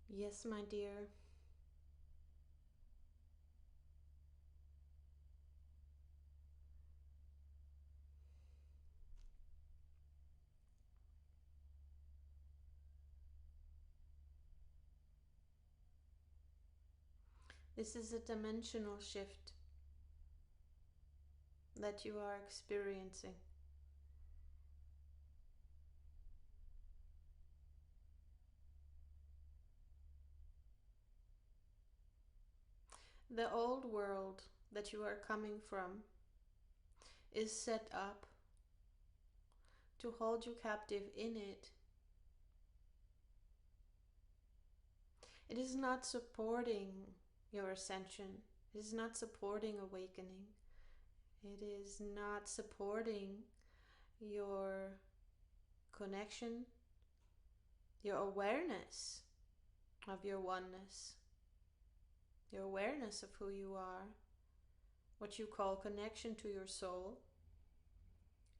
Yes, my dear. This is a dimensional shift that you are experiencing. The old world that you are coming from is set up to hold you captive in it. It is not supporting your ascension. It is not supporting awakening. It is not supporting your connection, your awareness of your oneness, your awareness of who you are, what you call connection to your soul.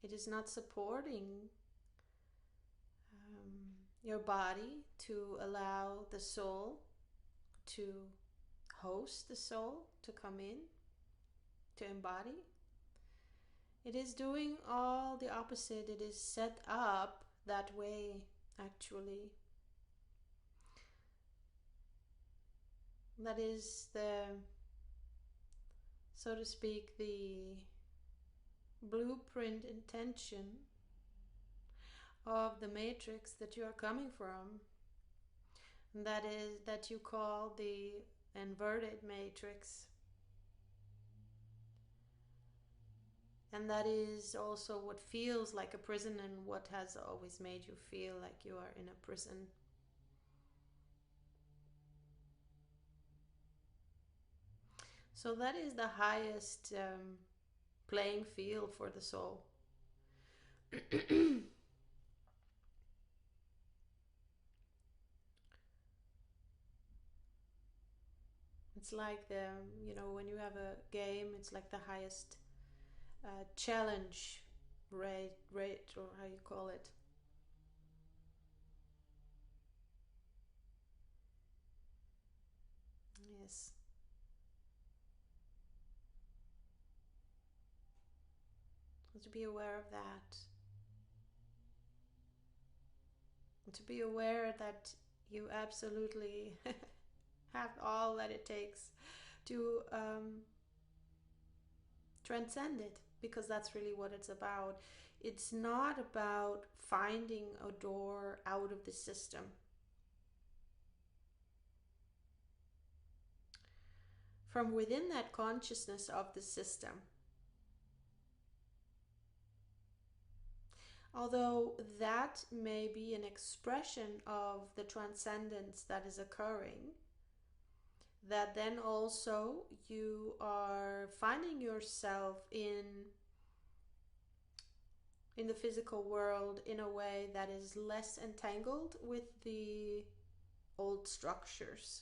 It is not supporting your body to allow the soul to host the soul to come in, to embody. It is doing all the opposite. It is set up that way, actually. That is the, so to speak, the blueprint intention of the matrix that you are coming from. That is, that you call the inverted matrix. And that is also what feels like a prison and what has always made you feel like you are in a prison. So that is the highest playing field for the soul. It's like the, when you have a game, it's like the highest challenge rate, or how you call it. Yes. So to be aware of that. And to be aware that you absolutely have all that it takes to transcend it, because that's really what it's about. It's not about finding a door out of the system. From within that consciousness of the system, although that may be an expression of the transcendence that is occurring, that then also you are finding yourself in the physical world in a way that is less entangled with the old structures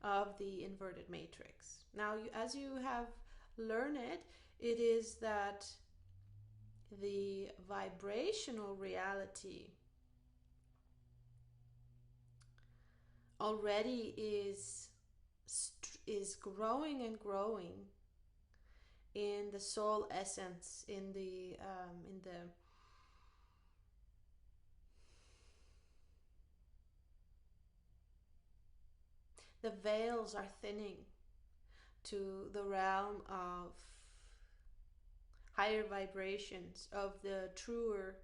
of the inverted matrix. Now, as you have learned it, it is that the vibrational reality already is growing and growing in the soul essence, in the veils are thinning to the realm of higher vibrations of the truer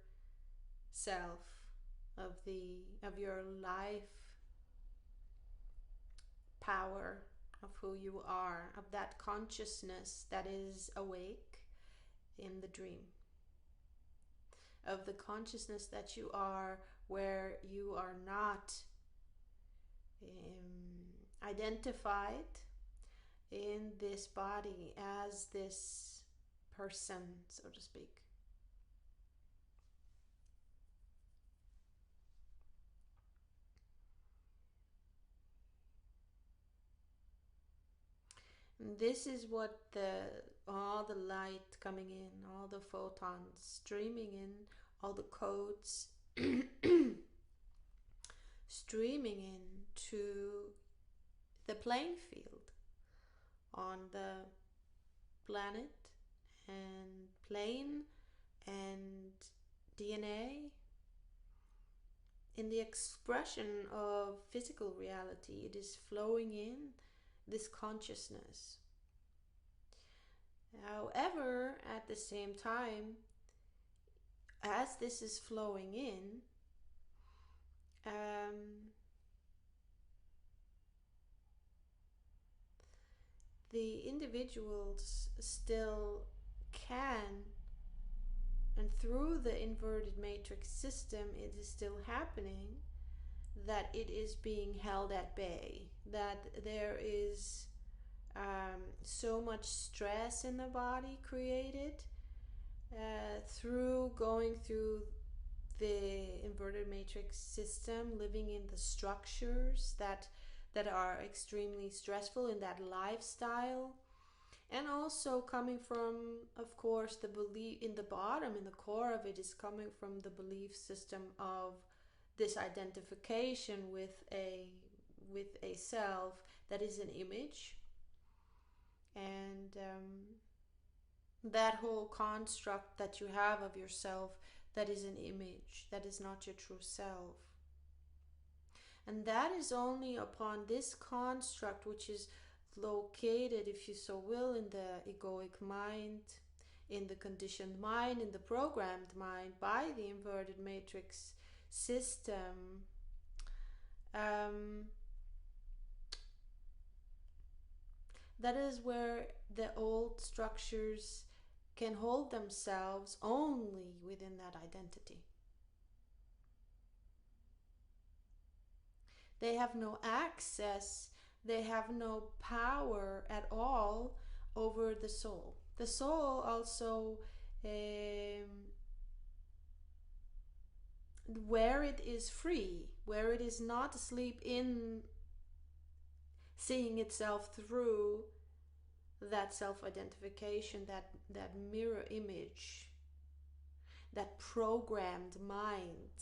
self, of your life power, of who you are, of that consciousness that is awake in the dream, of the consciousness that you are where you are not identified in this body as this person, so to speak. And this is what all the light coming in, all the photons streaming in, all the codes streaming into the playing field on the planet and plane and DNA in the expression of physical reality. It is flowing in this consciousness. However, at the same time, as this is flowing in, the individuals still can, and through the inverted matrix system, it is still happening, that it is being held at bay, that there is so much stress in the body created through going through the inverted matrix system, living in the structures that are extremely stressful in that lifestyle, and also coming from, of course, the belief in the bottom, in the core of it, is coming from the belief system of this identification with a self that is an image, and that whole construct that you have of yourself that is an image, that is not your true self. And that is only upon this construct, which is located, if you so will, in the egoic mind, in the conditioned mind, in the programmed mind by the inverted matrix system, that is where the old structures can hold themselves only within that identity. They have no access, they have no power at all over the soul. The soul also, where it is free, where it is not asleep in seeing itself through that self-identification, that mirror image, that programmed mind.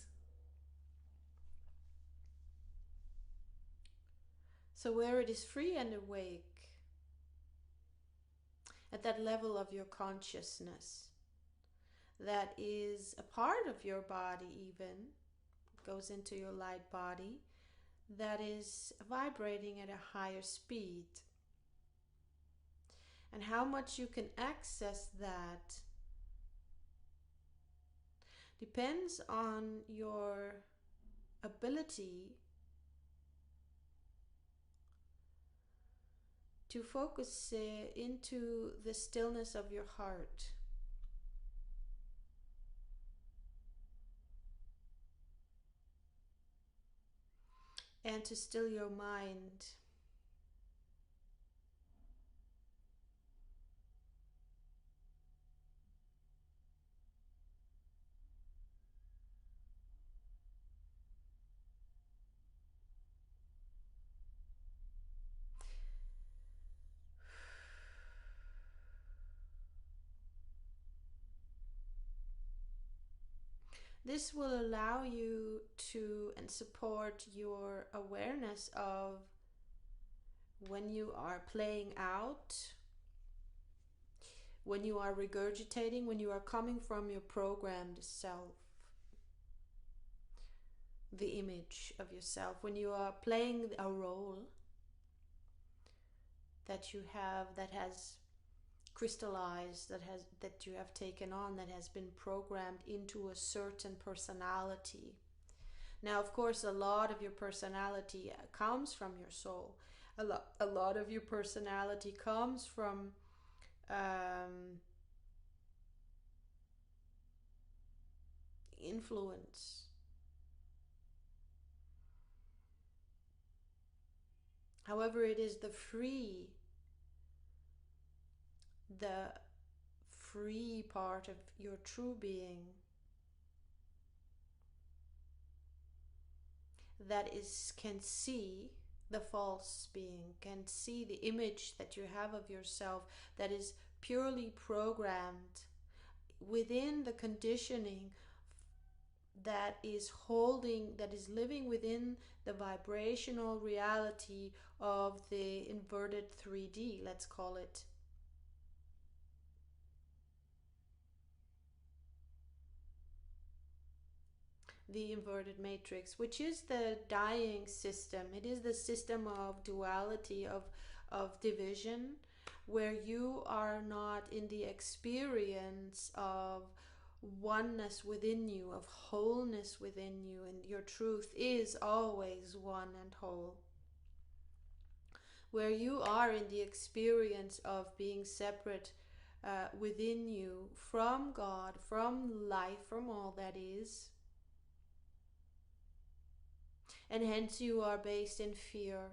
So where it is free and awake, at that level of your consciousness, that is a part of your body even, goes into your light body, that is vibrating at a higher speed. And how much you can access that depends on your ability to focus into the stillness of your heart. And to still your mind. This will allow you to and support your awareness of when you are playing out, when you are regurgitating, when you are coming from your programmed self, the image of yourself, when you are playing a role that you have, that has crystallized, that you have taken on, that has been programmed into a certain personality. Now, of course, a lot of your personality comes from your soul. A lot of your personality comes from influence. However, it is the free part of your true being that can see the false being, can see the image that you have of yourself that is purely programmed within the conditioning that is holding, that is living within the vibrational reality of the inverted 3D, let's call it. The inverted matrix, which is the dying system. It is the system of duality, of division, where you are not in the experience of oneness within you, of wholeness within you, and your truth is always one and whole. Where you are in the experience of being separate within you from God, from life, from all that is, and hence you are based in fear.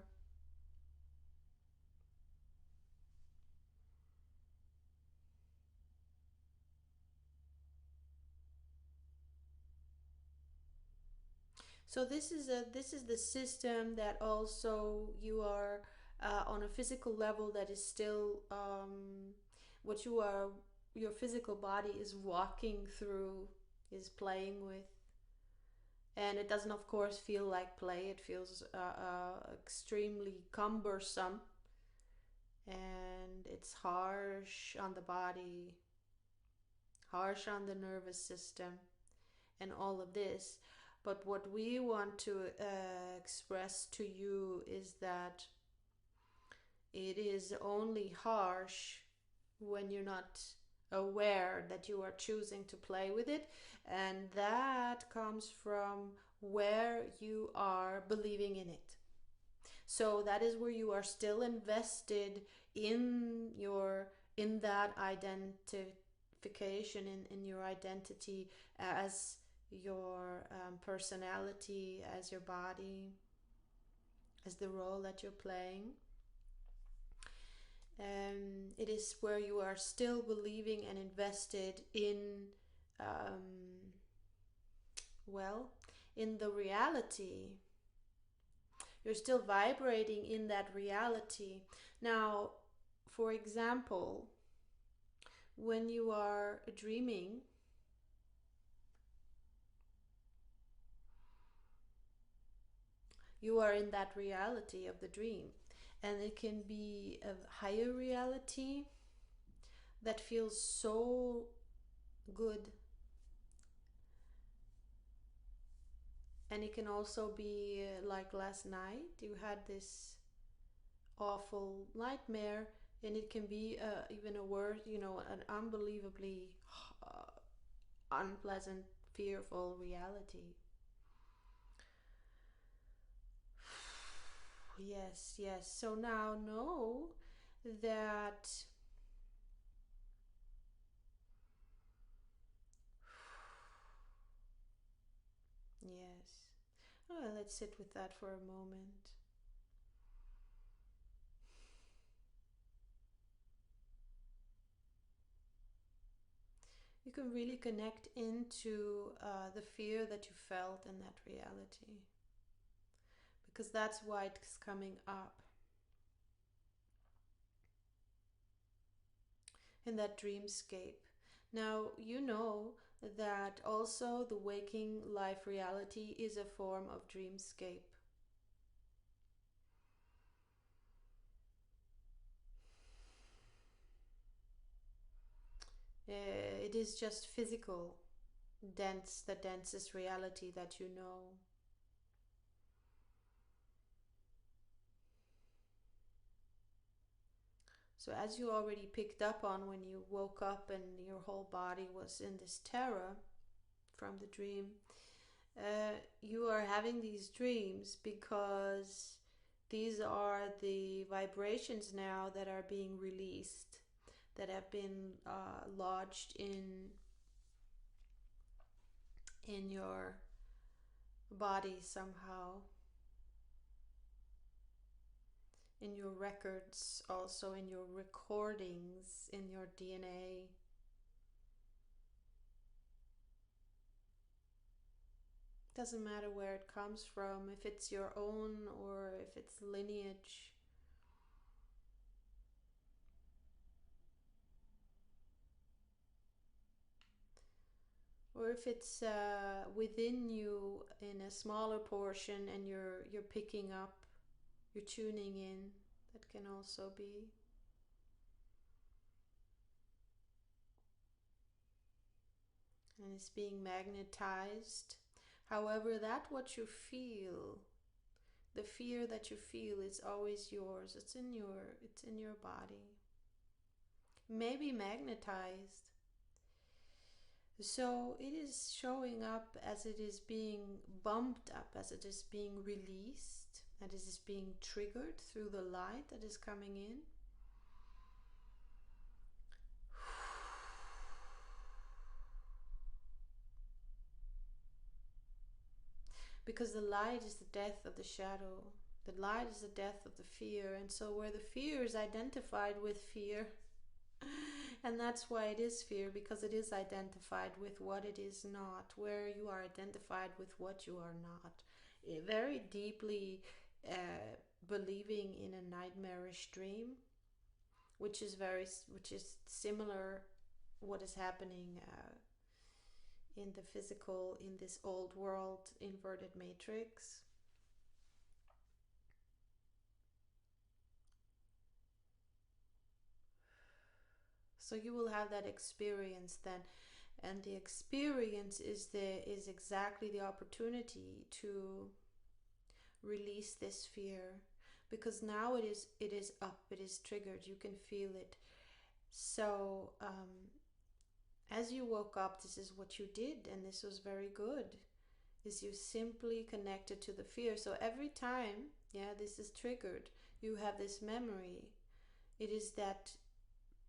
So this is the system that also you are on a physical level, that is still what you are, your physical body is walking through, is playing with. And it doesn't, of course, feel like play. It feels extremely cumbersome, and it's harsh on the body, harsh on the nervous system, and all of this. But what we want to express to you is that it is only harsh when you're not aware that you are choosing to play with it, and that comes from where you are believing in it. So that is where you are still invested in that identification, in your identity as your personality, as your body, as the role that you're playing. It is where you are still believing and invested in, well, in the reality. You're still vibrating in that reality. Now, for example, when you are dreaming, you are in that reality of the dream. And it can be a higher reality that feels so good. And it can also be like last night, you had this awful nightmare, and it can be even a worse, an unbelievably unpleasant, fearful reality. Yes, yes. So now know that yes. Oh, let's sit with that for a moment. You can really connect into the fear that you felt in that reality, because that's why it's coming up in that dreamscape. Now, you know that also the waking life reality is a form of dreamscape. It is just physical, dense, the densest reality that you know. So, as you already picked up on when you woke up and your whole body was in this terror from the dream, you are having these dreams because these are the vibrations now that are being released, that have been lodged in your body somehow, in your records, also in your recordings, in your DNA. Doesn't matter where it comes from, if it's your own or if it's lineage. or if it's within you in a smaller portion and you're picking up, you're tuning in, that can also be. And it's being magnetized. However, that what you feel, the fear that you feel is always yours. It's in your body. Maybe magnetized. So it is showing up as it is being bumped up, as it is being released, that it is being triggered through the light that is coming in. Because the light is the death of the shadow. The light is the death of the fear. And so where the fear is identified with fear, and that's why it is fear, because it is identified with what it is not, where you are identified with what you are not. Very deeply believing in a nightmarish dream, which is similar what is happening in the physical, in this old world inverted matrix. So you will have that experience then, and the experience is exactly the opportunity to release this fear, because now it is up, it is triggered, you can feel it. So as you woke up, this is what you did, and this was very good, is you simply connected to the fear. So every time, this is triggered, you have this memory. It is that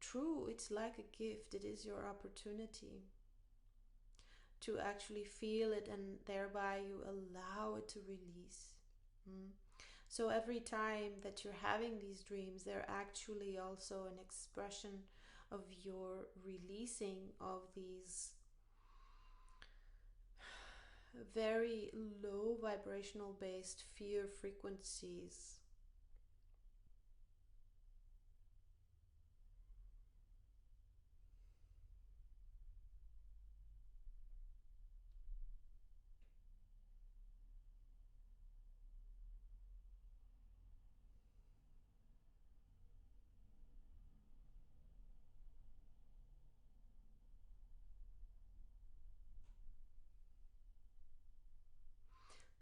true, it's like a gift. It is your opportunity to actually feel it, and thereby you allow it to release. So every time that you're having these dreams, they're actually also an expression of your releasing of these very low vibrational based fear frequencies.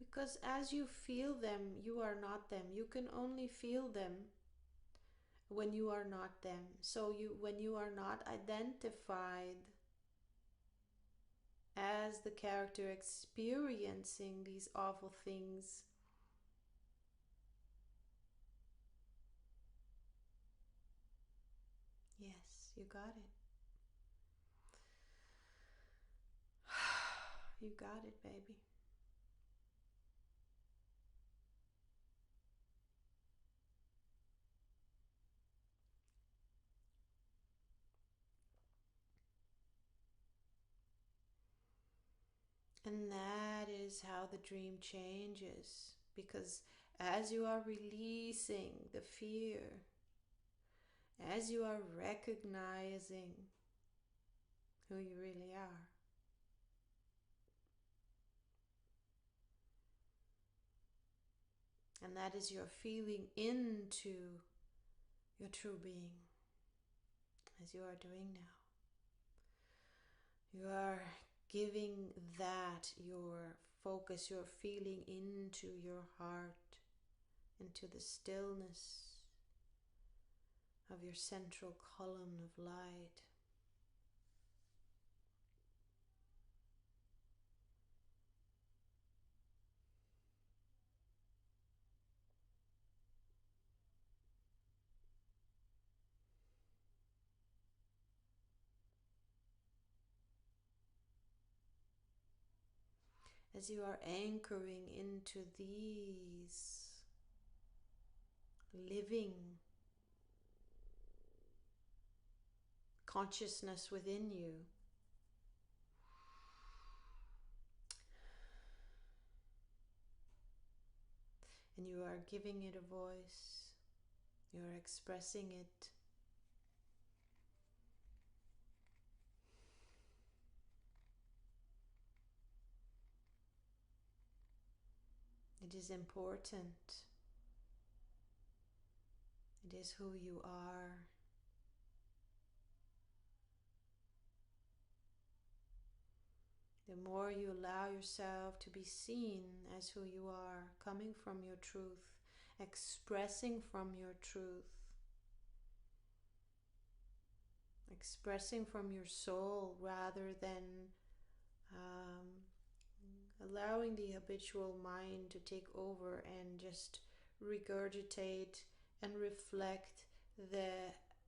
Because as you feel them, you are not them. You can only feel them when you are not them. So when you are not identified as the character experiencing these awful things, yes, you got it. You got it, baby. And that is how the dream changes. Because as you are releasing the fear, as you are recognizing who you really are, and that is your feeling into your true being, as you are doing now. You are giving that your focus, your feeling into your heart, into the stillness of your central column of light. As you are anchoring into these living consciousness within you, and you are giving it a voice, you are expressing it. It is important. It is who you are. The more you allow yourself to be seen as who you are, coming from your truth, expressing from your truth, expressing from your soul rather than allowing the habitual mind to take over and just regurgitate and reflect the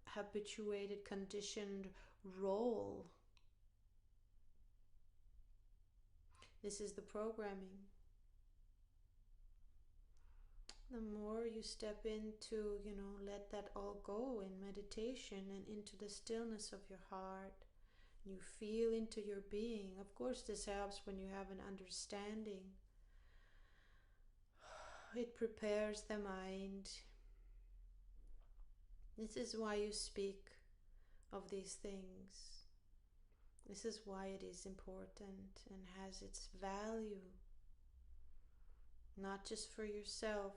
habituated, conditioned role. This is the programming. The more you step into, let that all go in meditation and into the stillness of your heart, you feel into your being. Of course, this helps when you have an understanding. It prepares the mind. This is why you speak of these things. This is why it is important and has its value. Not just for yourself.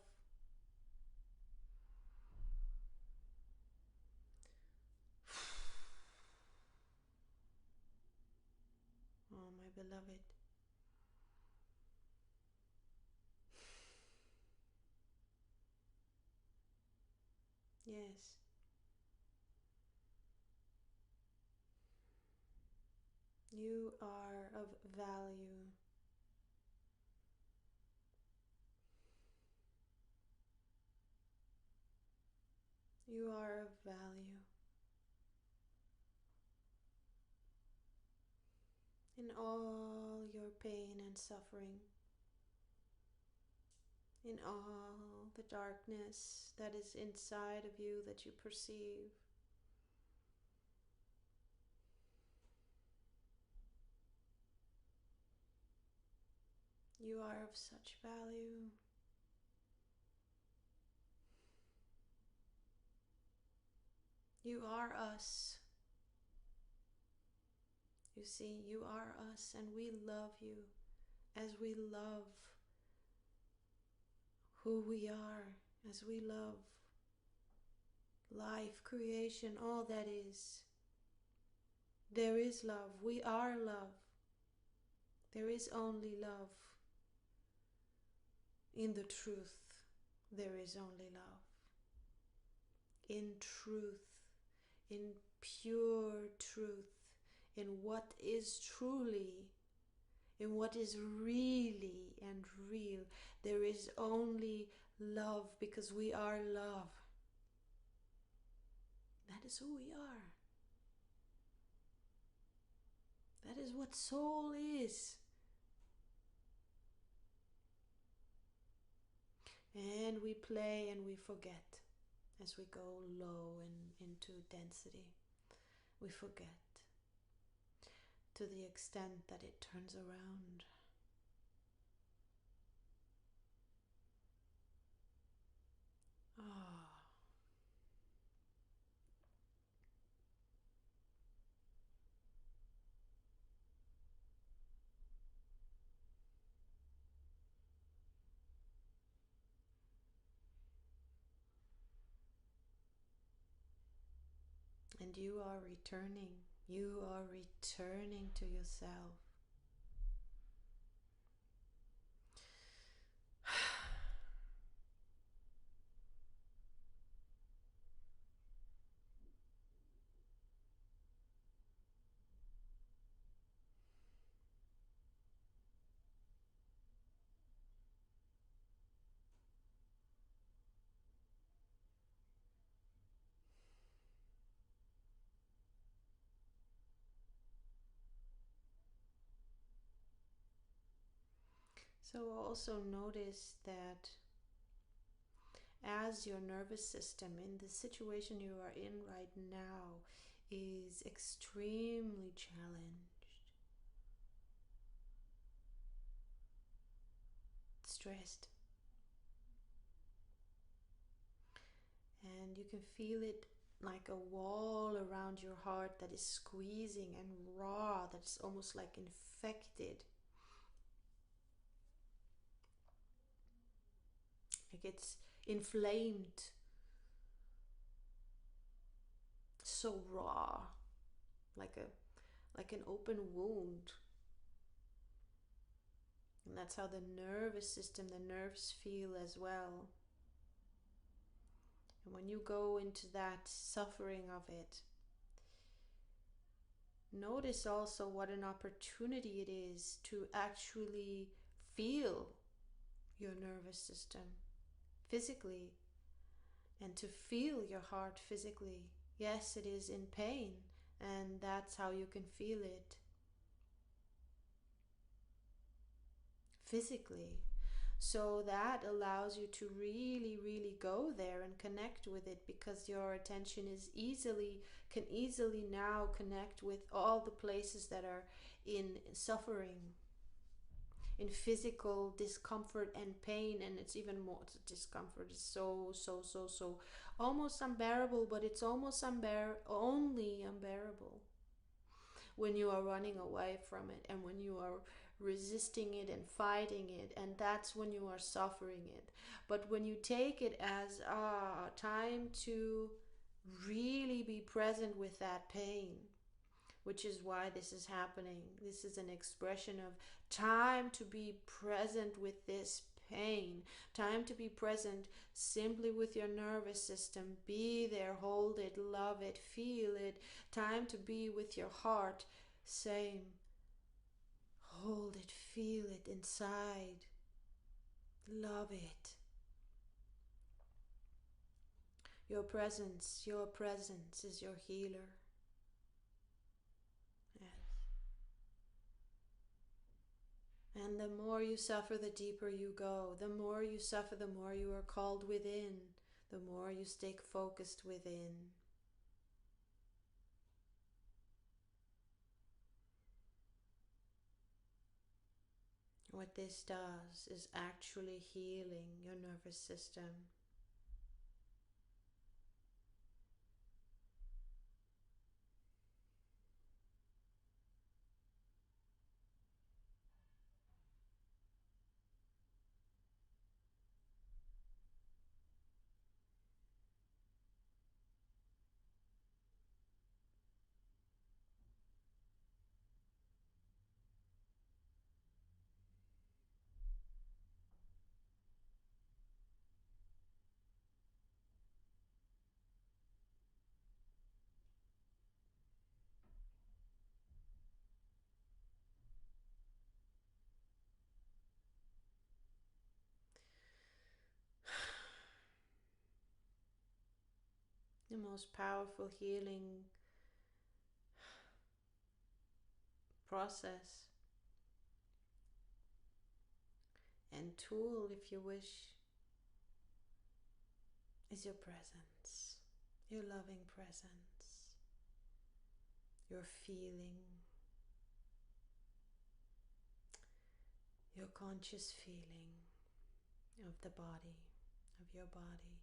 Oh, my beloved. Yes. You are of value. You are of value. In all your pain and suffering, in all the darkness that is inside of you that you perceive, you are of such value. You are us. You see, you are us, and we love you as we love who we are, as we love life, creation, all that is. There is love. We are love. There is only love. In the truth, there is only love. In truth, in pure truth, in what is truly, in what is really and real, there is only love, because we are love. That is who we are. That is what soul is. And we play and we forget as we go low and into density. We forget to the extent that it turns around. Ah. And you are returning. You are returning to yourself. So also notice that as your nervous system in the situation you are in right now is extremely challenged, stressed, and you can feel it like a wall around your heart that is squeezing and raw, that's almost like infected. like it's inflamed, so raw, like an open wound. And that's how the nervous system, the nerves feel as well. And when you go into that suffering of it, notice also what an opportunity it is to actually feel your nervous system physically, and to feel your heart physically. Yes, it is in pain, and that's how you can feel it physically. So that allows you to really, really go there and connect with it, because your attention can easily now connect with all the places that are in suffering, in physical discomfort and pain. And it's even more, discomfort is so almost unbearable, but it's almost only unbearable when you are running away from it, and when you are resisting it and fighting it, and that's when you are suffering it. But when you take it as time to really be present with that pain, which is why this is happening, this is an expression of time to be present with this pain, time to be present simply with your nervous system. Be there, hold it, love it, feel it. Time to be with your heart. Same. Hold it, feel it inside. Love it. Your presence is your healer. And the more you suffer, the deeper you go. The more you suffer, the more you are called within. The more you stay focused within. What this does is actually healing your nervous system. The most powerful healing process and tool, if you wish, is your presence, your loving presence, your feeling, your conscious feeling of the body, of your body,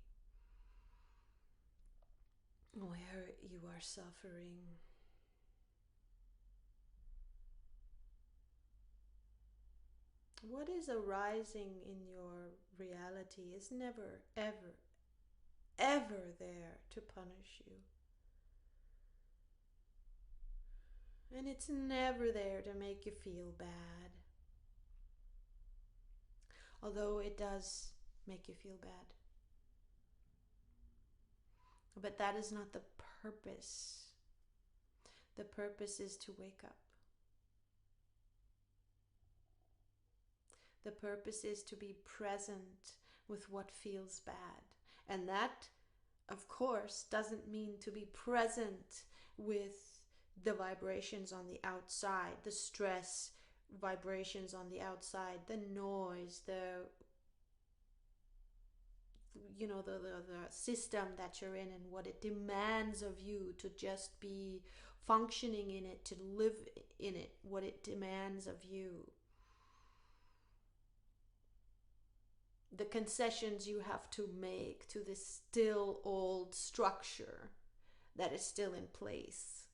where you are suffering. What is arising in your reality is never, ever, ever there to punish you. And it's never there to make you feel bad. Although it does make you feel bad. But that is not the purpose. The purpose is to wake up. The purpose is to be present with what feels bad. And that, of course, doesn't mean to be present with the vibrations on the outside, the stress vibrations on the outside, the noise, the system that you're in, and what it demands of you to just be functioning in it, to live in it, what it demands of you. The concessions you have to make to this still old structure that is still in place.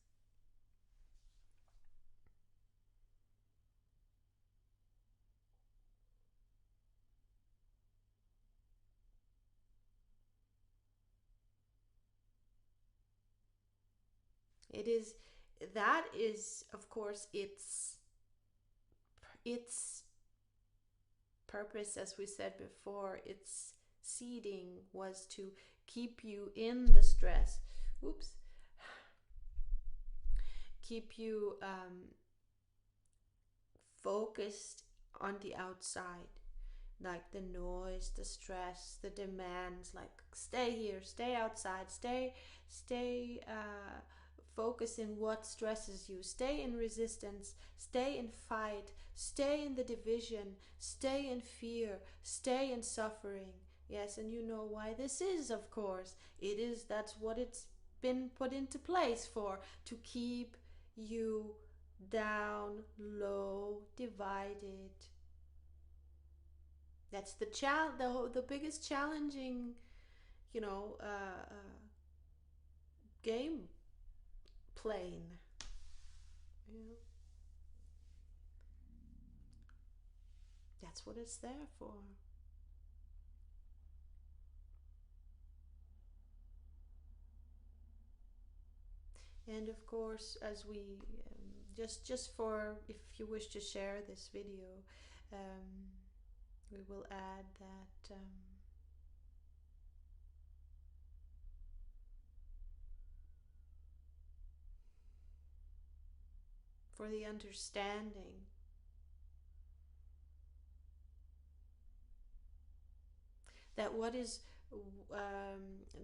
It is, that is, of course, its purpose, as we said before, its seeding was to keep you in the stress. Oops. Keep you focused on the outside, like the noise, the stress, the demands, like stay here, stay outside, stay focus in what stresses you, stay in resistance, stay in fight, stay in the division, stay in fear, stay in suffering. Yes, and you know why this is, of course. It is, that's what it's been put into place for, to keep you down, low, divided. That's the biggest challenging, you know, game plane. You know, that's what it's there for. And of course, as we just for if you wish to share this video, um, we will add that for the understanding that what is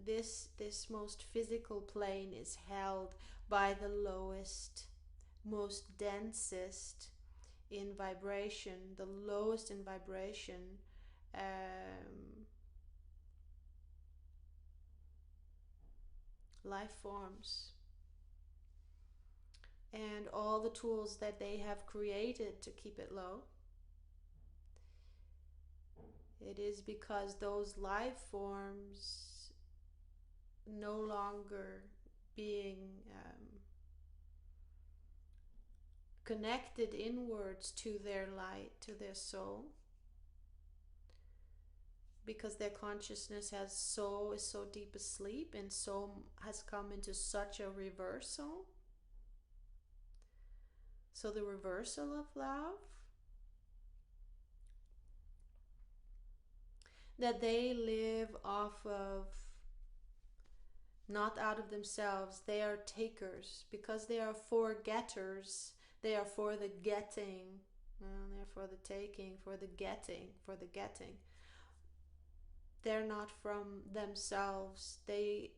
this most physical plane is held by the lowest, most densest in vibration, the lowest in vibration, life forms, and all the tools that they have created to keep it low. It is because those life forms no longer being connected inwards to their light, to their soul, because their consciousness is so deep asleep and so has come into such a reversal. So the reversal of love, that they live off of, not out of themselves. They are takers because they are for getters. They are for the getting. Well, they're for the taking, for the getting, for the getting. They're not from themselves. They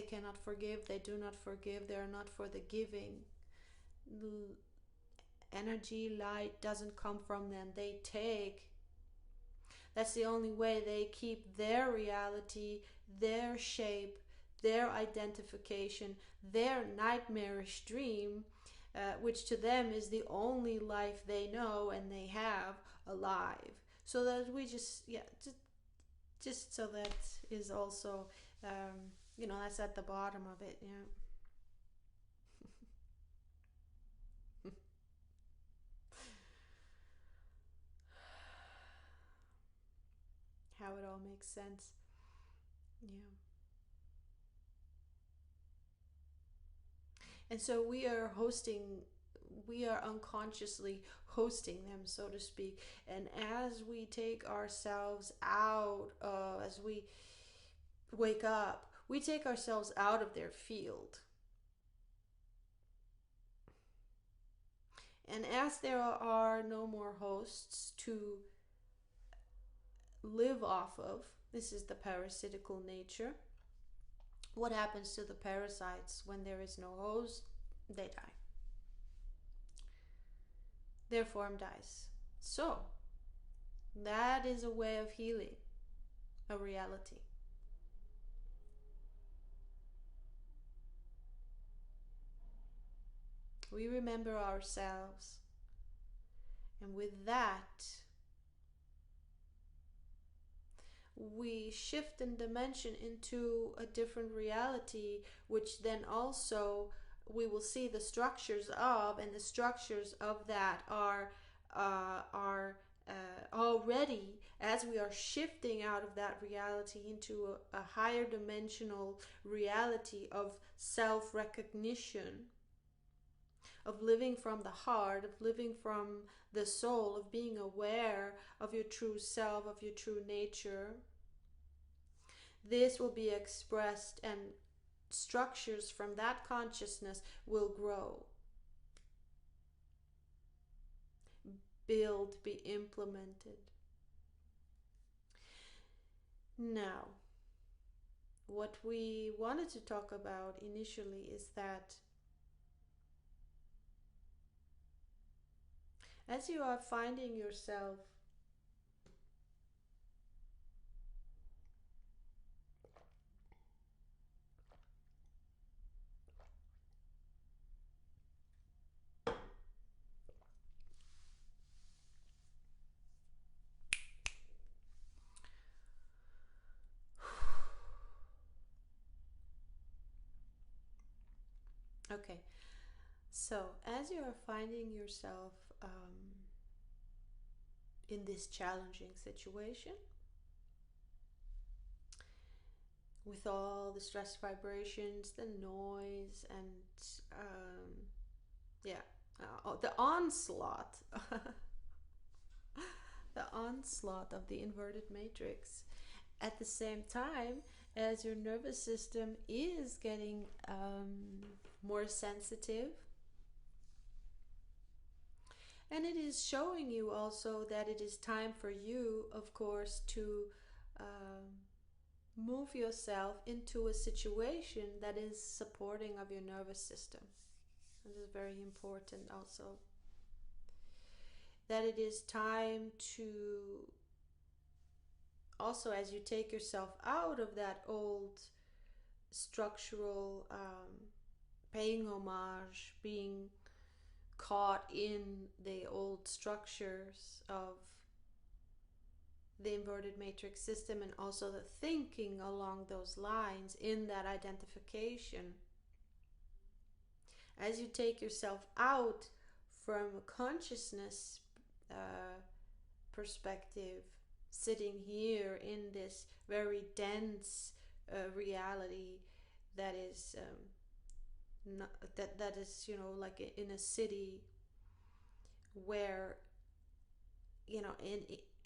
cannot forgive. They do not forgive. They are not for the giving. Energy, light doesn't come from them. They take. That's the only way they keep their reality, their shape, their identification, their nightmarish dream, which to them is the only life they know and they have, alive. So that we just so that is also, that's at the bottom of it. Yeah. How it all makes sense. Yeah. And so we are unconsciously hosting them, so to speak. And as we take ourselves out, as we wake up, we take ourselves out of their field. And as there are no more hosts to live off of, this is the parasitical nature. What happens to the parasites when there is no host? They die. Their form dies. So, that is a way of healing a reality. We remember ourselves, and with that, we shift in dimension into a different reality, which then also we will see the structures of, and the structures of that are already as we are shifting out of that reality into a higher dimensional reality of self-recognition, of living from the heart, of living from the soul, of being aware of your true self, of your true nature, this will be expressed, and structures from that consciousness will grow, build, be implemented. Now, what we wanted to talk about initially is that as you are finding yourself okay, so as you are finding yourself in this challenging situation with all the stress vibrations, the noise, and yeah, the onslaught, the onslaught of the inverted matrix. At the same time, as your nervous system is getting more sensitive, and it is showing you also that it is time for you, of course, to move yourself into a situation that is supporting of your nervous system. This is very important also. That it is time to also, as you take yourself out of that old structural paying homage, being caught in the old structures of the inverted matrix system, and also the thinking along those lines in that identification. As you take yourself out from a consciousness perspective, sitting here in this very dense reality that is not, that is, you know, like in a city where, you know, in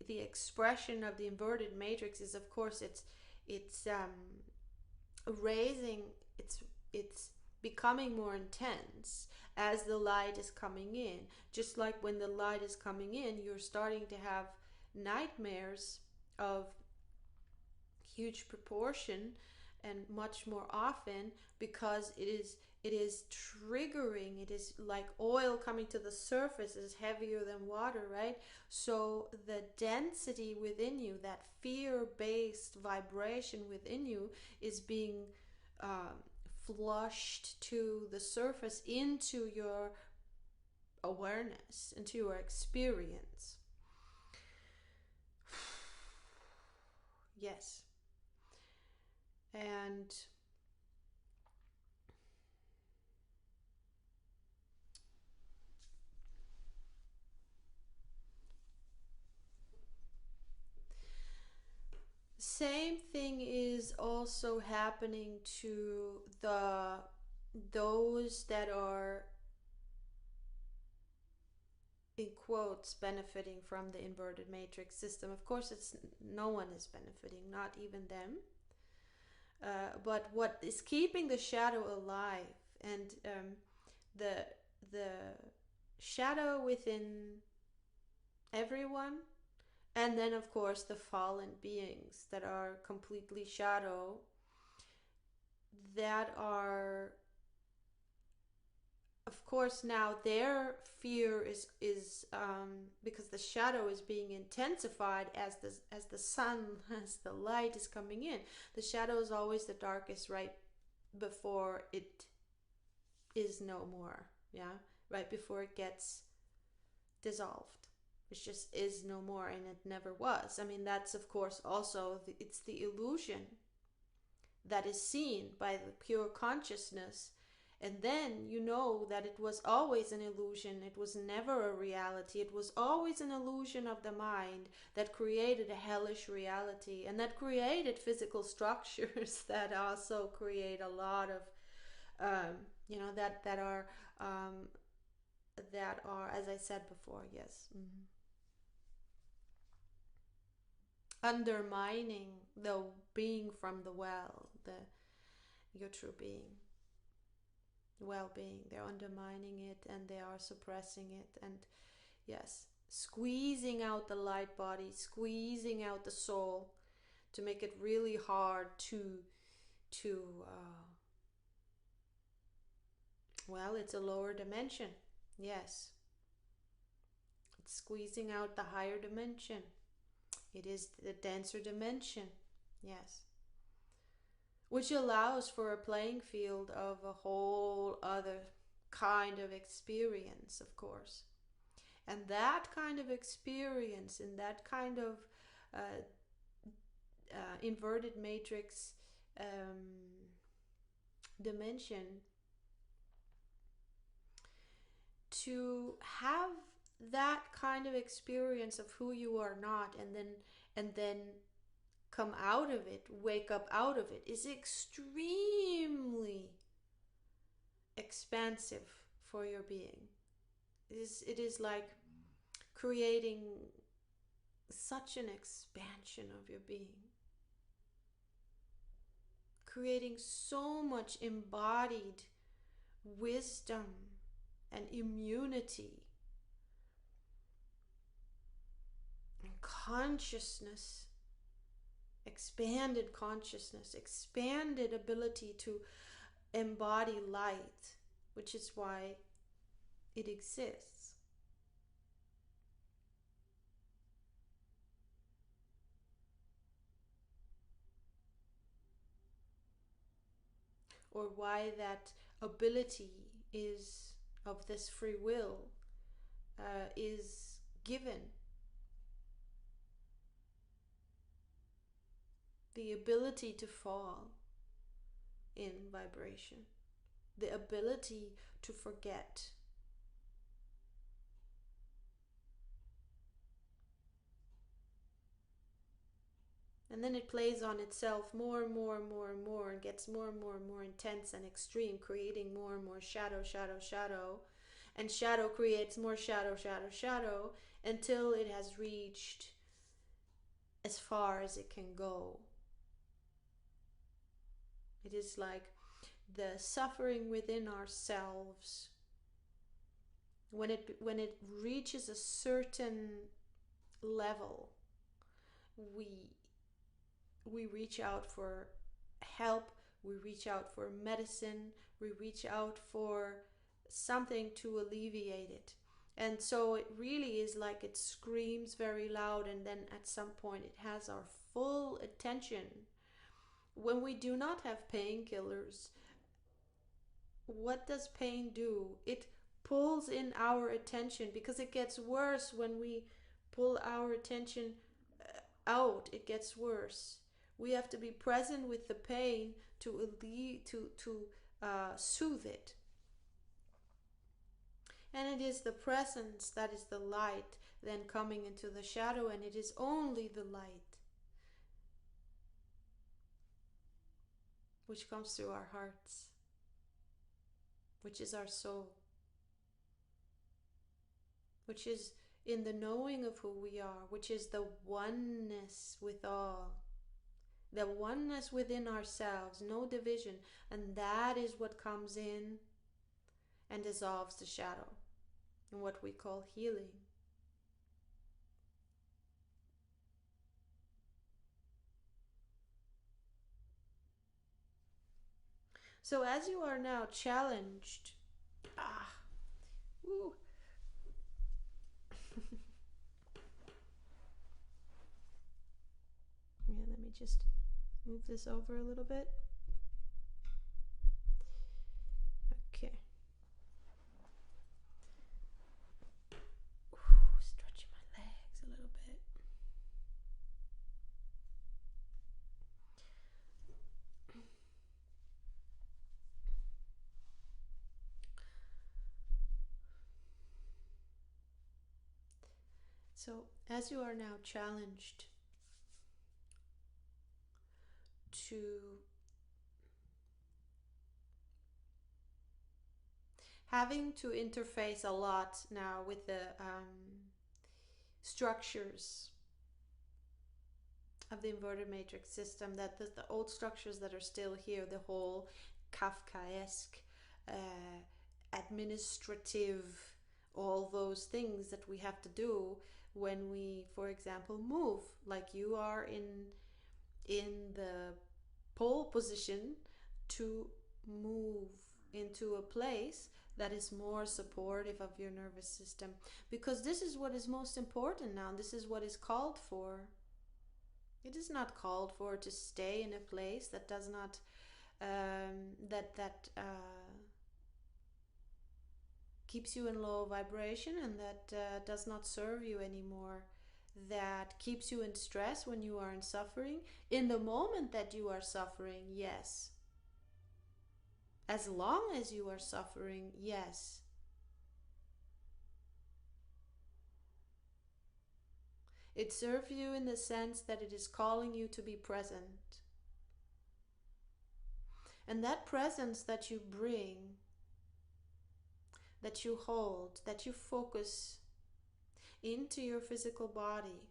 the expression of the inverted matrix is, of course, it's raising, it's becoming more intense as the light is coming in. Just like when the light is coming in, you're starting to have nightmares of huge proportion and much more often, because it is triggering. It is like oil coming to the surface, is heavier than water, right? So the density within you, that fear-based vibration within you, is being flushed to the surface into your awareness, into your experience. Yes. And same thing is also happening to those that are, in quotes, benefiting from the inverted matrix system. Of course, it's no one is benefiting, not even them. But what is keeping the shadow alive, and the shadow within everyone, and then of course the fallen beings that are completely shadow, that are, of course, now their fear is because the shadow is being intensified as the sun, as the light is coming in. The shadow is always the darkest right before it is no more. Yeah, right before it gets dissolved. It just is no more, and it never was. I mean, that's of course also it's the illusion that is seen by the pure consciousness, And then you know that it was always an illusion. It was never a reality. It was always an illusion of the mind that created a hellish reality and that created physical structures that also create a lot of, um, that are, as I said before, yes, undermining the being from the well, your true being, well-being. They're undermining it and they are suppressing it, and yes, squeezing out the light body, squeezing out the soul to make it really hard to well, it's a lower dimension. Yes, it's squeezing out the higher dimension. It is the denser dimension. Yes, which allows for a playing field of a whole other kind of experience, of course. And that kind of experience and that kind of uh, inverted matrix dimension, to have that kind of experience of who you are not, and then come out of it, wake up out of it, is extremely expansive for your being. It is like creating such an expansion of your being, creating so much embodied wisdom and immunity and consciousness, expanded consciousness, expanded ability to embody light, which is why it exists. Or why that ability is of this free will is given. The ability to fall in vibration, the ability to forget. And then it plays on itself more and more and more and more, and gets more and more and more intense and extreme, creating more and more shadow, shadow, shadow. And shadow creates more shadow, shadow, shadow, until it has reached as far as it can go. It is like the suffering within ourselves. When it reaches a certain level, we reach out for help, we reach out for medicine, we reach out for something to alleviate it. And so it really is like it screams very loud, and then at some point it has our full attention. When we do not have painkillers, what does pain do? It pulls in our attention, because it gets worse when we pull our attention out. It gets worse. We have to be present with the pain to soothe it. And it is the presence that is the light then coming into the shadow, and it is only the light which comes through our hearts, which is our soul, which is in the knowing of who we are, which is the oneness with all, the oneness within ourselves, no division. And that is what comes in and dissolves the shadow, and what we call healing. So as you are now challenged, woo, yeah, let me just move this over a little bit. Okay. Ooh, stretching my legs a little bit. So, as you are now challenged to having to interface a lot now with the structures of the inverted matrix system, that the old structures that are still here, the whole Kafkaesque, administrative, all those things that we have to do when we, for example, move, like you are in the pole position to move into a place that is more supportive of your nervous system, because this is what is most important now. This is what is called for. It is not called for to stay in a place that does not keeps you in low vibration, and that does not serve you anymore, that keeps you in stress when you are in suffering. In the moment that you are suffering, yes. As long as you are suffering, yes. It serves you in the sense that it is calling you to be present. And that presence that you bring, that you hold, that you focus into your physical body,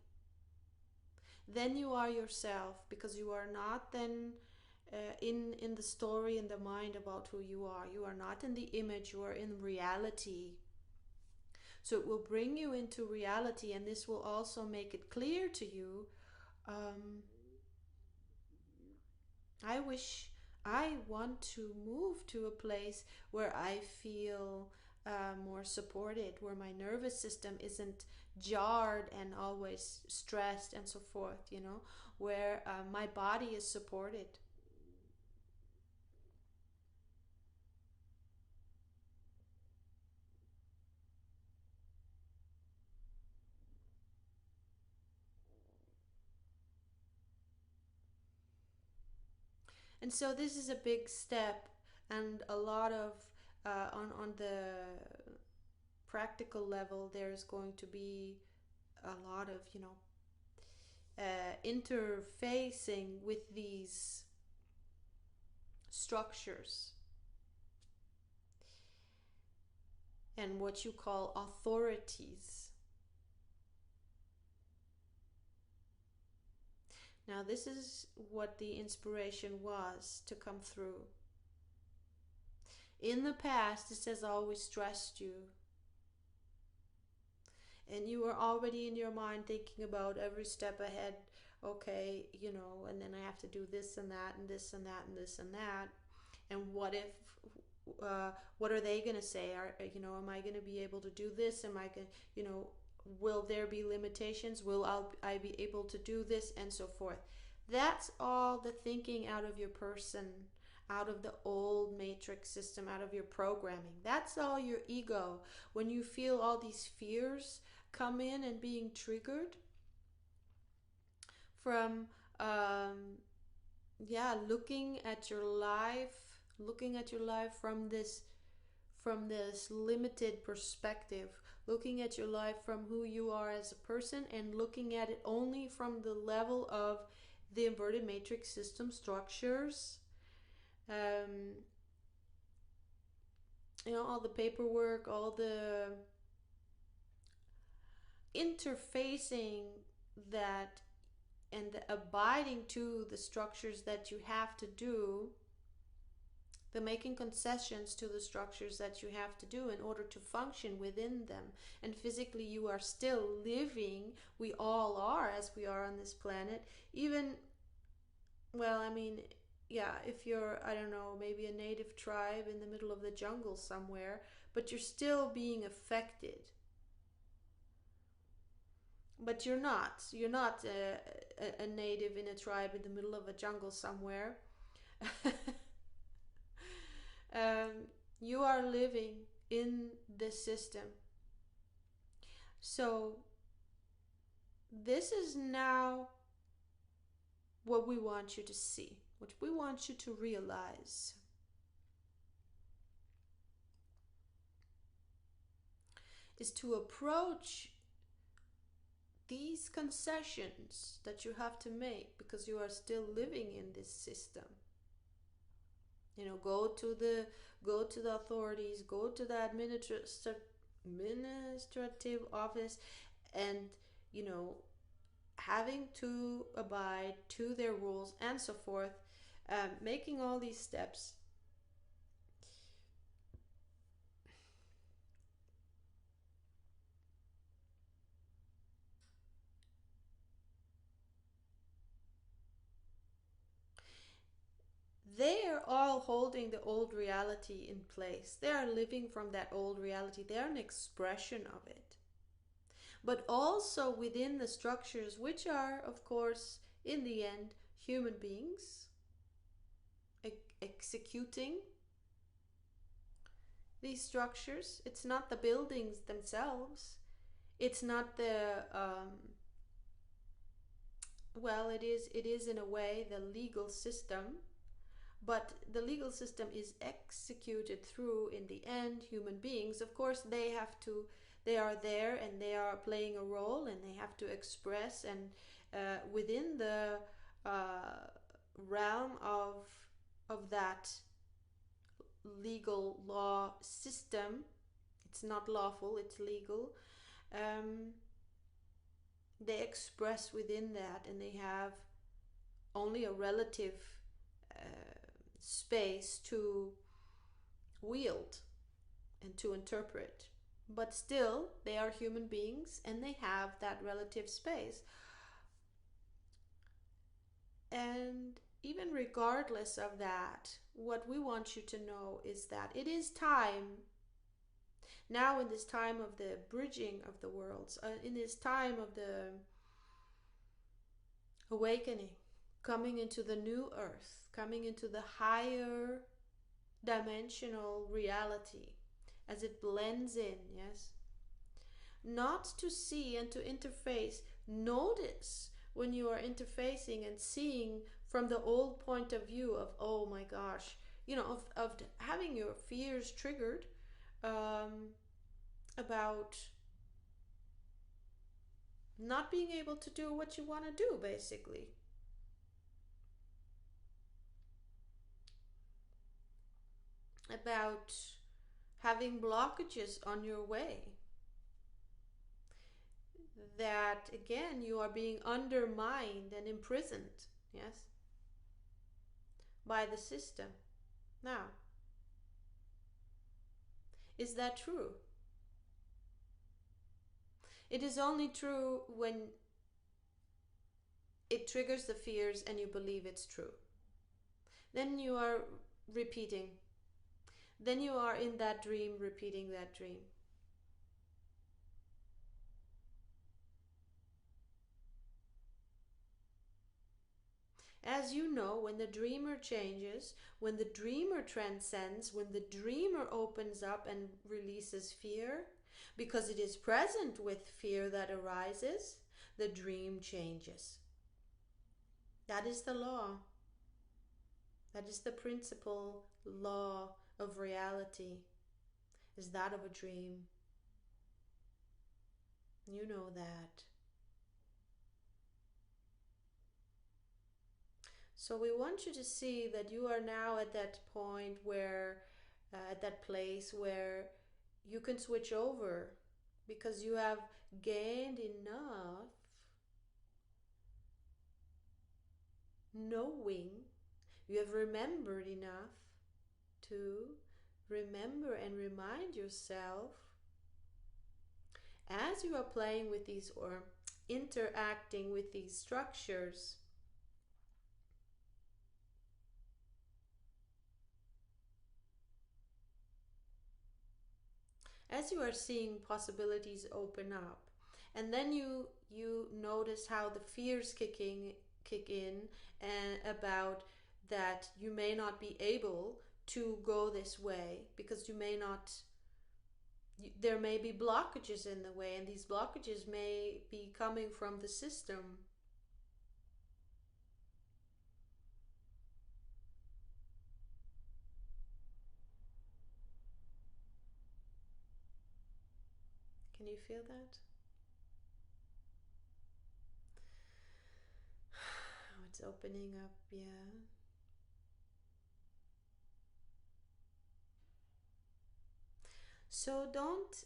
then you are yourself, because you are not then in the story, in the mind about who you are. You are not in the image, you are in reality. So it will bring you into reality, and this will also make it clear to you. I want to move to a place where I feel more supported, where my nervous system isn't jarred and always stressed and so forth, where my body is supported. And so this is a big step, and a lot of on the practical level, there's going to be a lot of interfacing with these structures and what you call authorities. Now, this is what the inspiration was to come through. In the past, this has always stressed you. And you are already in your mind thinking about every step ahead. Okay, and then I have to do this and that and this and that and this and that. And what if, what are they going to say? Am I going to be able to do this? Am I going, will there be limitations? Will I be able to do this? And so forth. That's all the thinking out of your person, out of the old matrix system, out of your programming. That's all your ego. When you feel all these fears come in and being triggered from looking at your life from this limited perspective, looking at your life from who you are as a person, and looking at it only from the level of the inverted matrix system structures, all the paperwork, all the interfacing that, and the abiding to the structures that you have to do, the making concessions to the structures that you have to do in order to function within them. And physically you are still living, we all are, as we are on this planet. Even, if you're, I don't know, maybe a native tribe in the middle of the jungle somewhere, but you're still being affected. But you're not a native in a tribe in the middle of a jungle somewhere. You are living in this system. So this is now what we want you to see, what we want you to realize. Is to approach these concessions that you have to make because you are still living in this system. You know, go to the authorities, go to the administrative office, and you know, having to abide to their rules and so forth, making all these steps. They are all holding the old reality in place. They are living from that old reality. They are an expression of it. But also within the structures, which are, of course, in the end, human beings executing these structures. It's not the buildings themselves. It's not the well, it is. It is in a way the legal system, but the legal system is executed through, in the end, human beings. Of course, they are there and they are playing a role and they have to express, and within the realm of that legal law system, it's not lawful, it's legal. um, they express within that, and they have only a relative space to wield and to interpret. But still, they are human beings and they have that relative space. And even regardless of that, what we want you to know is that it is time, now in this time of the bridging of the worlds, in this time of the awakening, coming into the new earth, coming into the higher dimensional reality as it blends in, yes? Not to see and to interface, notice when you are interfacing and seeing from the old point of view of, oh my gosh, you know, of having your fears triggered about not being able to do what you want to do, basically. About having blockages on your way. That again, you are being undermined and imprisoned, yes, by the system. Now, is that true? It is only true when it triggers the fears and you believe it's true. Then you are repeating. Then you are in that dream, repeating that dream. As you know, when the dreamer changes, when the dreamer transcends, when the dreamer opens up and releases fear, because it is present with fear that arises, the dream changes. That is the law. That is the principal law of reality, is that of a dream. You know that. So we want you to see that you are now at that point where, at that place where you can switch over, because you have gained enough knowing, you have remembered enough to remember and remind yourself, as you are playing with these or interacting with these structures, as you are seeing possibilities open up, and then you notice how the fears kick in, and about that you may not be able to go this way because you may not, there may be blockages in the way, and these blockages may be coming from the system. Can you feel that? It's opening up, yeah. So don't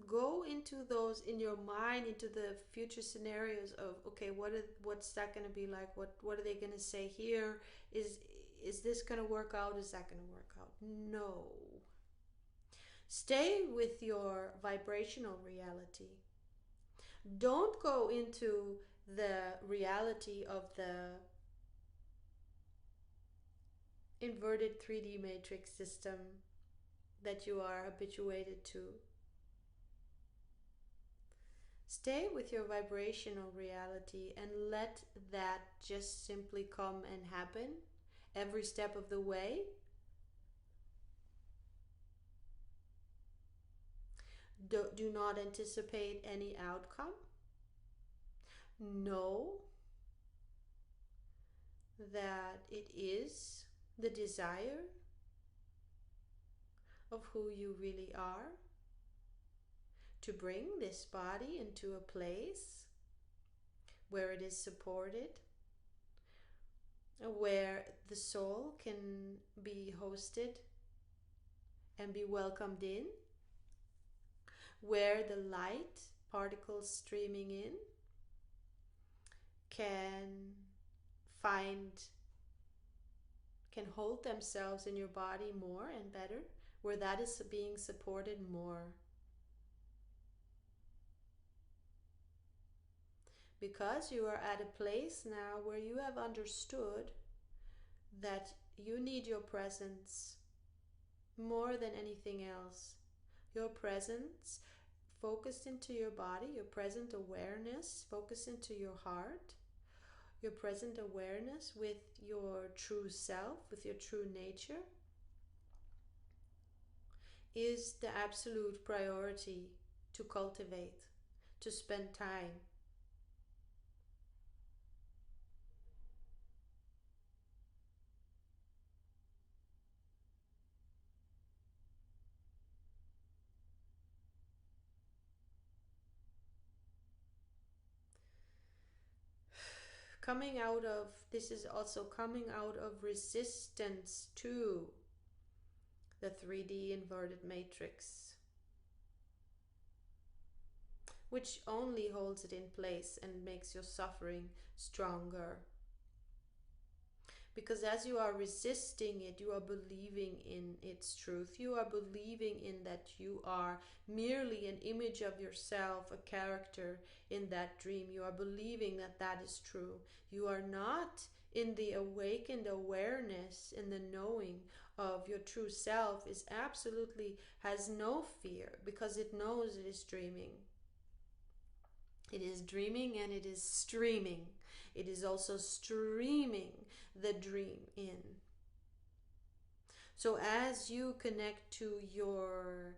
go into those in your mind, into the future scenarios of, okay, what's that going to be like, what are they going to say here, is this going to work out, is that going to work out? No. Stay with your vibrational reality. Don't go into the reality of the inverted 3D matrix system that you are habituated to. Stay with your vibrational reality and let that just simply come and happen every step of the way. Do not anticipate any outcome. Know that it is the desire of who you really are to bring this body into a place where it is supported, where the soul can be hosted and be welcomed in, where the light particles streaming in can find, can hold themselves in your body more and better, where that is being supported more. Because you are at a place now where you have understood that you need your presence more than anything else. Your presence focused into your body, your present awareness focused into your heart, your present awareness with your true self, with your true nature, is the absolute priority to cultivate, to spend time. This is also coming out of resistance to the 3D inverted matrix, which only holds it in place and makes your suffering stronger. Because as you are resisting it, you are believing in its truth. You are believing in that you are merely an image of yourself, a character in that dream. You are believing that that is true. You are not in the awakened awareness, in the knowing of your true self, is absolutely, has no fear, because it knows it is dreaming. It is dreaming and it is streaming. It is also streaming the dream in. So as you connect to your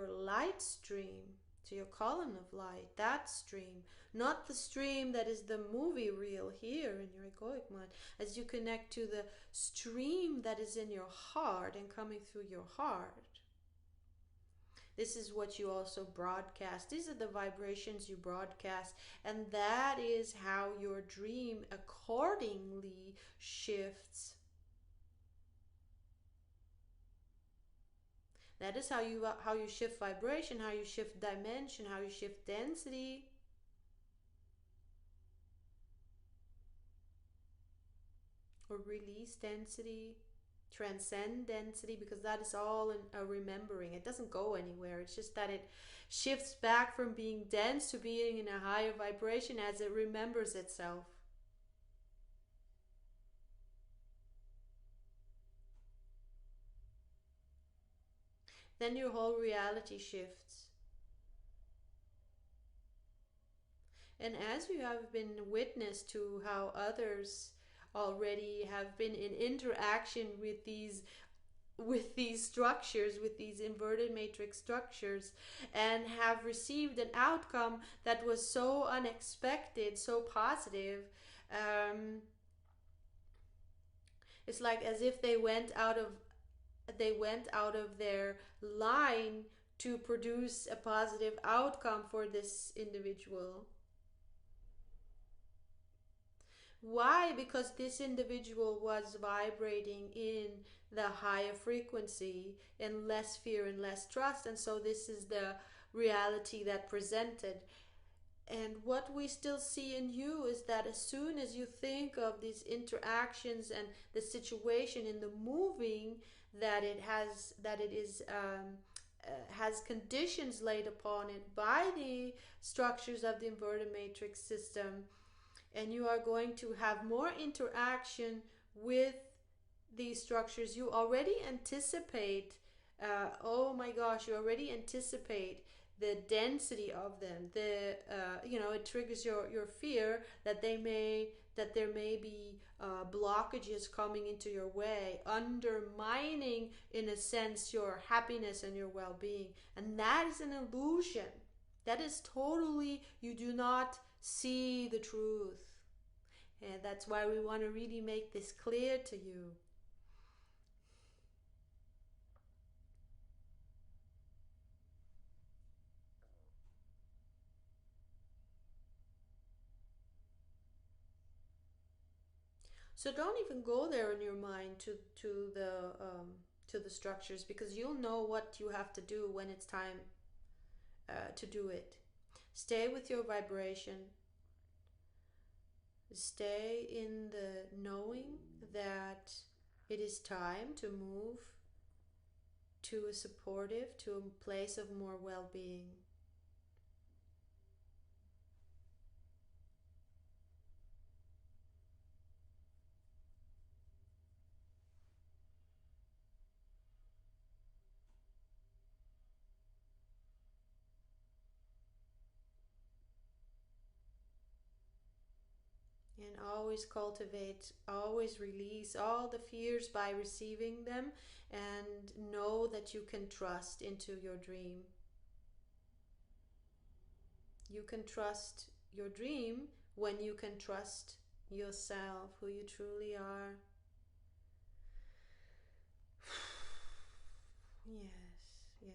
light stream, to your column of light, that stream, not the stream that is the movie reel here in your egoic mind, as you connect to the stream that is in your heart and coming through your heart, this is what you also broadcast. These are the vibrations you broadcast. And that is how your dream accordingly shifts. That is how you shift vibration, how you shift dimension, how you shift density. Or release density. Transcend density, because that is all in a remembering. It doesn't go anywhere. It's just that it shifts back from being dense to being in a higher vibration as it remembers itself. Then your whole reality shifts. And as you have been witness to how others already have been in interaction with these structures, with these inverted matrix structures, and have received an outcome that was so unexpected, so positive, it's like as if they went out of their line to produce a positive outcome for this individual. Why? Because this individual was vibrating in the higher frequency and less fear and less trust. And so this is the reality that presented. And what we still see in you is that as soon as you think of these interactions and the situation in the moving, that it is has conditions laid upon it by the structures of the inverted matrix system, and you are going to have more interaction with these structures. You already anticipate, oh my gosh, you already anticipate the density of them. It triggers your fear that there may be blockages coming into your way, undermining in a sense your happiness and your well-being. And that is an illusion. That is totally, you do not see the truth. And that's why we want to really make this clear to you. So don't even go there in your mind to the structures, because you'll know what you have to do when it's time to do it. Stay with your vibration. Stay in the knowing that it is time to move to a supportive, to a place of more well-being. And always cultivate, always release all the fears by receiving them, and know that you can trust into your dream. You can trust your dream when you can trust yourself, who you truly are. Yes, yes.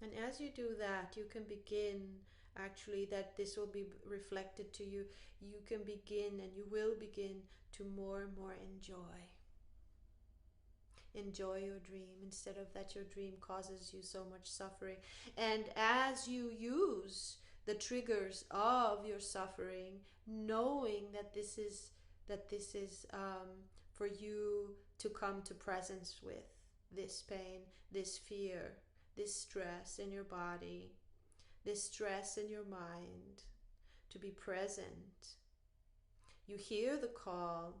And as you do that, you can begin, actually, that this will be reflected to you. You can begin, and you will begin to more and more enjoy your dream, instead of that your dream causes you so much suffering. And as you use the triggers of your suffering, knowing that this is for you to come to presence with this pain, this fear, this stress in your body, this stress in your mind, to be present. You hear the call.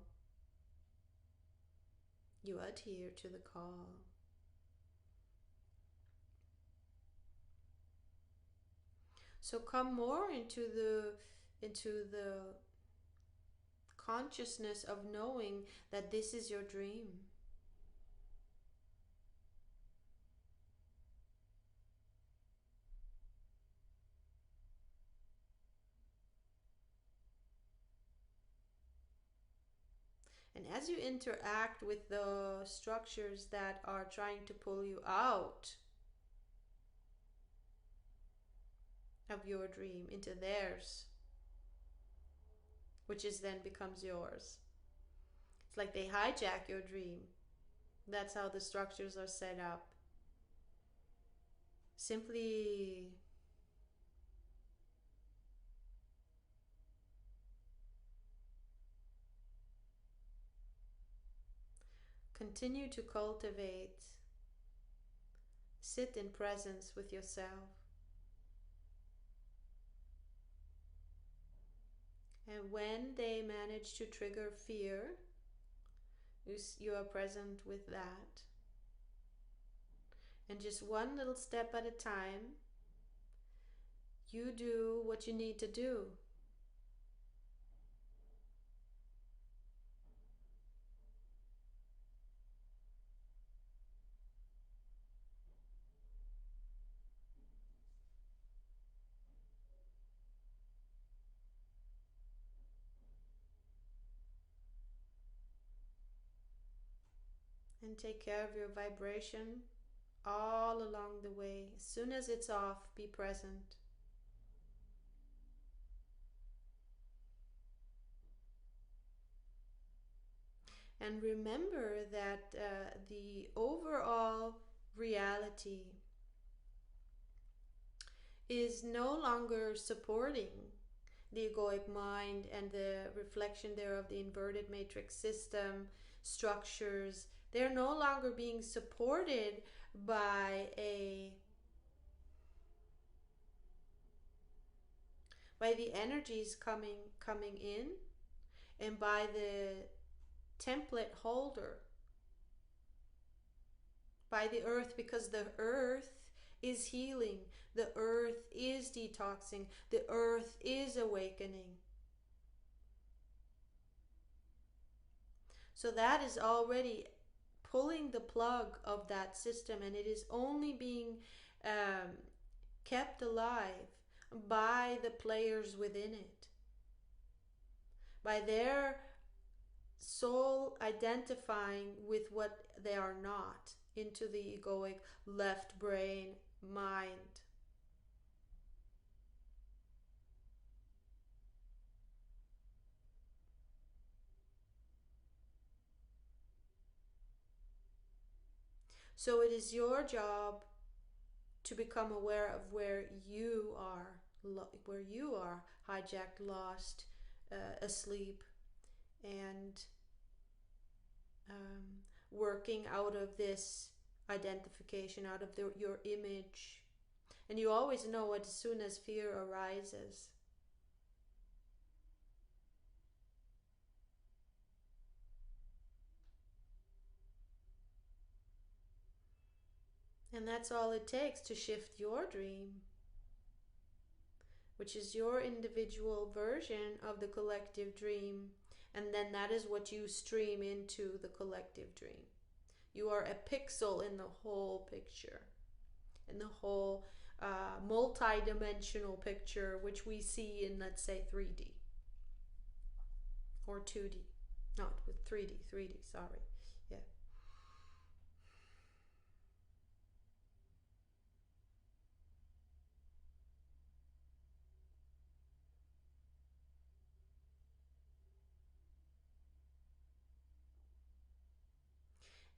You adhere to the call. So come more into the consciousness of knowing that this is your dream. And as you interact with the structures that are trying to pull you out of your dream into theirs, which is then becomes yours. It's like they hijack your dream. That's how the structures are set up. Simply continue to cultivate, sit in presence with yourself. And when they manage to trigger fear, you are present with that. And just one little step at a time, you do what you need to do. And take care of your vibration all along the way. As soon as it's off, be present. And remember that the overall reality is no longer supporting the egoic mind and the reflection thereof, the inverted matrix system structures. They're no longer being supported by the energies coming in, and by the template holder, by the earth, because the earth is healing, the earth is detoxing, the earth is awakening. So that is already pulling the plug of that system, and it is only being kept alive by the players within it, by their soul identifying with what they are not, into the egoic left brain mind. So it is your job to become aware of where you are hijacked, lost, asleep, and working out of this identification, out of your image. And you always know as soon as fear arises. And that's all it takes to shift your dream, which is your individual version of the collective dream. And then that is what you stream into the collective dream. You are a pixel in the whole picture, in the whole multi-dimensional picture, which we see in, let's say, 3D or 2D. Not with 3D, sorry. Yeah.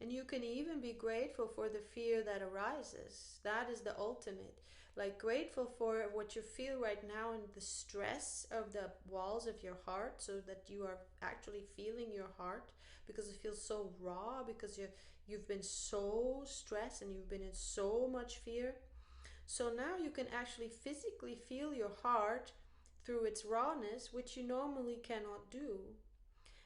And you can even be grateful for the fear that arises. That is the ultimate. Like, grateful for what you feel right now and the stress of the walls of your heart, so that you are actually feeling your heart, because it feels so raw, because you've been so stressed and you've been in so much fear. So now you can actually physically feel your heart through its rawness, which you normally cannot do.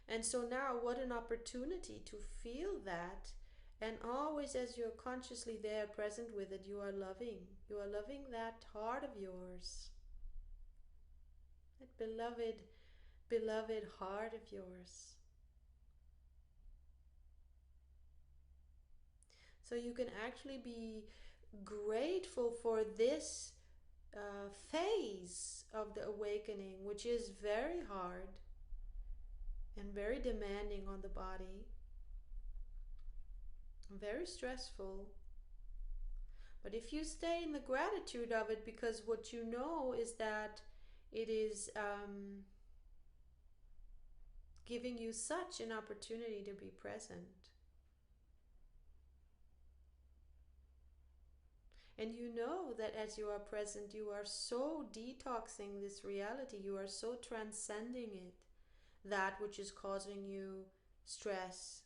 And so now, what an opportunity to feel that. And always, as you're consciously there, present with it, you are loving. You are loving that heart of yours. That beloved heart of yours. So you can actually be grateful for this phase of the awakening, which is very hard and very demanding on the body, very stressful. But if you stay in the gratitude of it, because what you know is that it is giving you such an opportunity to be present. And you know that as you are present, you are so detoxing this reality, you are so transcending it, that which is causing you stress.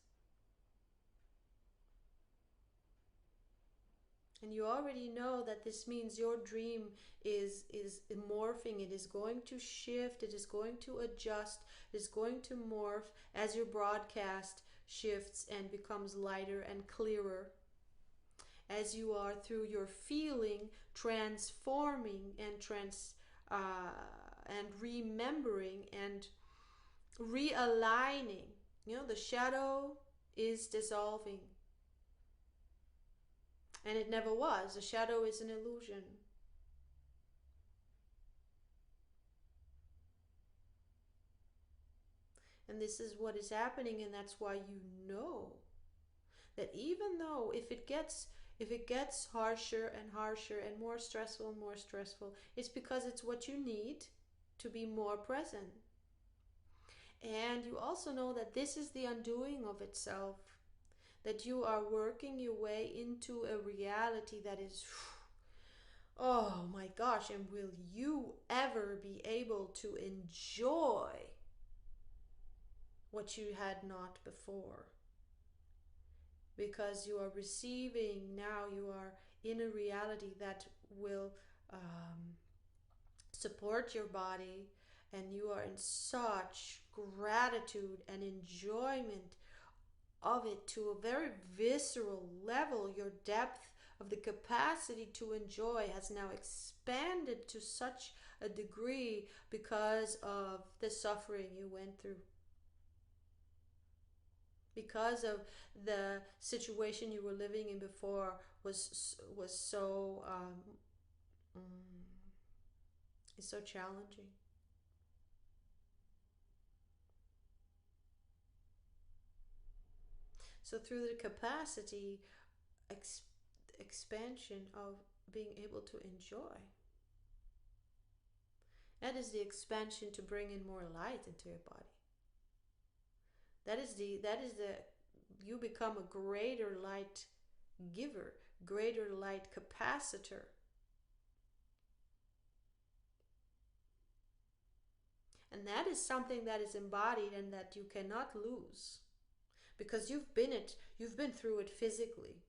And you already know that this means your dream is morphing, it is going to shift, it is going to adjust, it is going to morph as your broadcast shifts and becomes lighter and clearer. As you are, through your feeling, transforming and remembering and realigning. The shadow is dissolving. And it never was. A shadow is an illusion. And this is what is happening, and that's why you know that even though if it gets harsher and harsher and more stressful, it's because it's what you need to be more present. And you also know that this is the undoing of itself, that you are working your way into a reality that is, oh my gosh, and will you ever be able to enjoy what you had not before? Because you are receiving now, you are in a reality that will support your body, and you are in such gratitude and enjoyment of it to a very visceral level. Your depth of the capacity to enjoy has now expanded to such a degree because of the suffering you went through, because of the situation you were living in before was so it's so challenging. So through the capacity ex- expansion of being able to enjoy, that is the expansion to bring in more light into your body. That is the you become a greater light giver, greater light capacitor. And that is something that is embodied and that you cannot lose, because you've been through it physically.